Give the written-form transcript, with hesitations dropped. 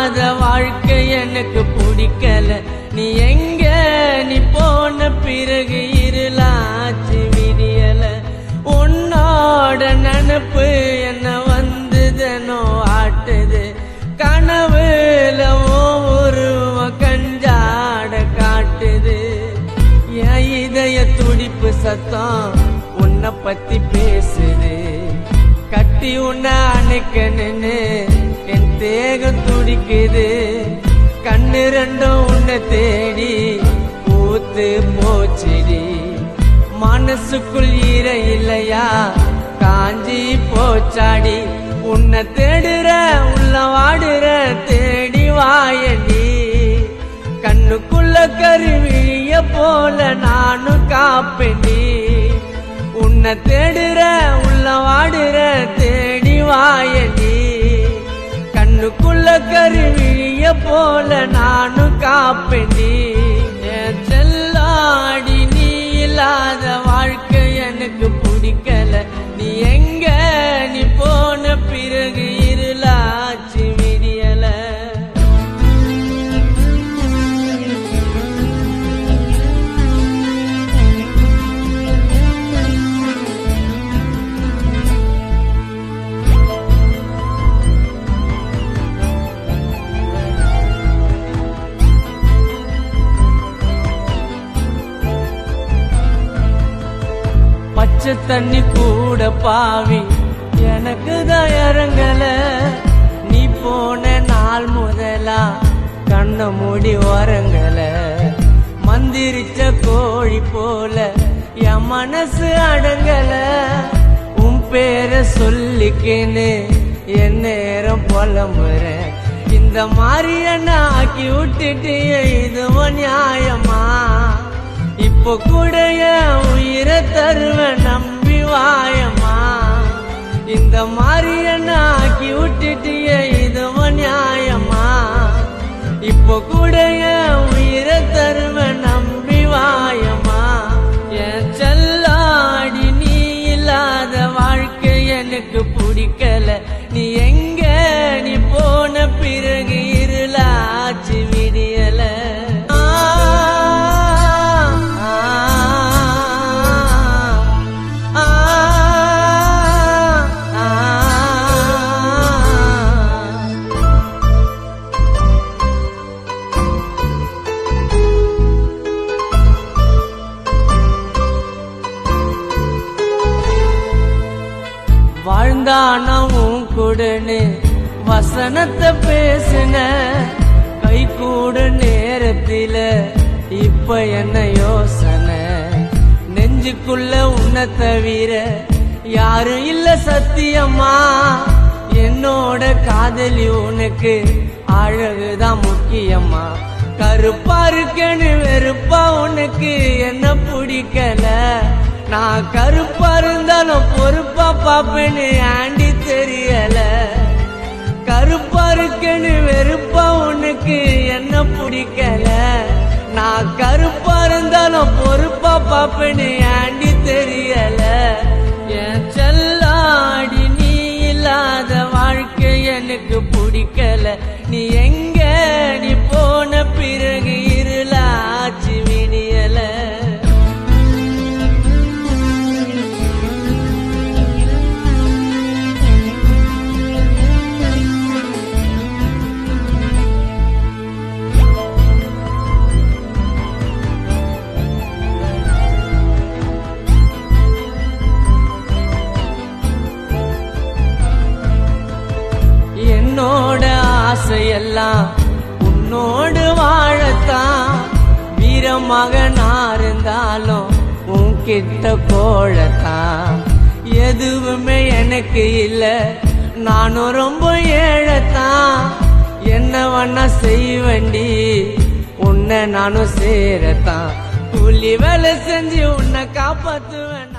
இல்லாத வாழ்க்கை எனக்கு பிடிக்கல. நீ எங்க நீ போன பிறகு இருளாச்சு விடியல. உன்னோட நினப்பு என்ன வந்து தினோ ஆட்டுது. கனவுல ஒருவ கஞ்சாட காட்டுது. என் இதய துடிப்பு சத்தம் உன்னை பத்தி பேசுது. கட்டி உன்னை அணைக்கணுன்னு என் தேகம் துடிக்குது. கண்ணு ரெண்டும் உன்னை தேடி பூத்து போச்சிடி. மனசுக்குள் ஈர இல்லையா காஞ்சி போச்சாடி. உன்னை தேடுற உள்ள வாடுற தேடி வாயடி. கண்ணுக்குள்ள கருவிழிய போல நானும் காப்பேண்டி. உன்னை தேடுற உள்ள வாடுற தேடி வாயடி. கண்ணுக்குள்ள கருவிழிய போல நானும் காப்பேண்டி. என் செல்லாடி நீ இல்லாத வாழ்க்கை எனக்கு பிடிக்கல. நீ எங்க நீ போன பிறகு இருளாச்சு விடியல. பச்சை தண்ணி கூட பாவி எனக்கு தான் இறங்கல. நீ போன நாள் முதலா கண்ண மூடி வரங்கல. மந்திரிச்ச கோழி போல என் மனசு அடங்கல. உன் பேரை சொல்லிக்கேன்னு என் நேரம் புலம்புறேன். இந்த மாதிரி என்ன ஆக்கி விட்டுட்டு இதுவும் நியாயமா? இப்போ கூட என் உயிரை தருவேன் நம்பி வாயமா. இந்த மாதிரி என்ன ஆக்கி விட்டுட்டு இதுவும் நியாயமா? இப்போ கூட என் உயிரை தருவேன் நம்பி வாயமா. என் செல்லாடி நீ இல்லாத வாழ்க்கை எனக்கு பிடிக்கல. நீ எங்க நீ போன பிறகு இருளாச்சு விடியல. வாழ்ந்தானவும் கூடனு வசனத்தை பேசுன. கை கூட நேரத்தில இப்ப என்ன யோசனை? நெஞ்சுக்குள்ள உன்னை தவிர யாரும் இல்ல சத்தியம்மா. என்னோட காதலி உனக்கு அழகுதான் முக்கியமா. கருப்பா இருக்கேன்னு வெறுப்பா உனக்கு என்ன பிடிக்கல. நான் கருப்பா இருந்தாலும் பொறுப்பா பாப்பேன்னு ஆண்டி தெரியல. கருப்பா இருக்கேன்னு வெறுப்பா உனக்கு என்ன பிடிக்கல. நான் கருப்பா இருந்தாலும் பொறுப்பா பாப்பேன்னு ஆண்டி தெரியல. என் செல்லாடி நீ இல்லாத வாழ்க்கை எனக்கு பிடிக்கல. நீ எங்க நீ போன பிறகு இருளாச்சு விடியல. என்னோட ஆசையெல்லாம் உன்னோடு வாழத்தான். வீரமகனா இருந்தாலும் உன்கிட்ட கோழத்தான். எதுவுமே எனக்கு இல்ல நானும் ரொம்ப ஏழத்தான். என்ன வேணா செய்வேண்டி உன்னை நானும் சேரத்தான். கூலி வேலை செஞ்சு உன்னை காப்பாத்துவேன்.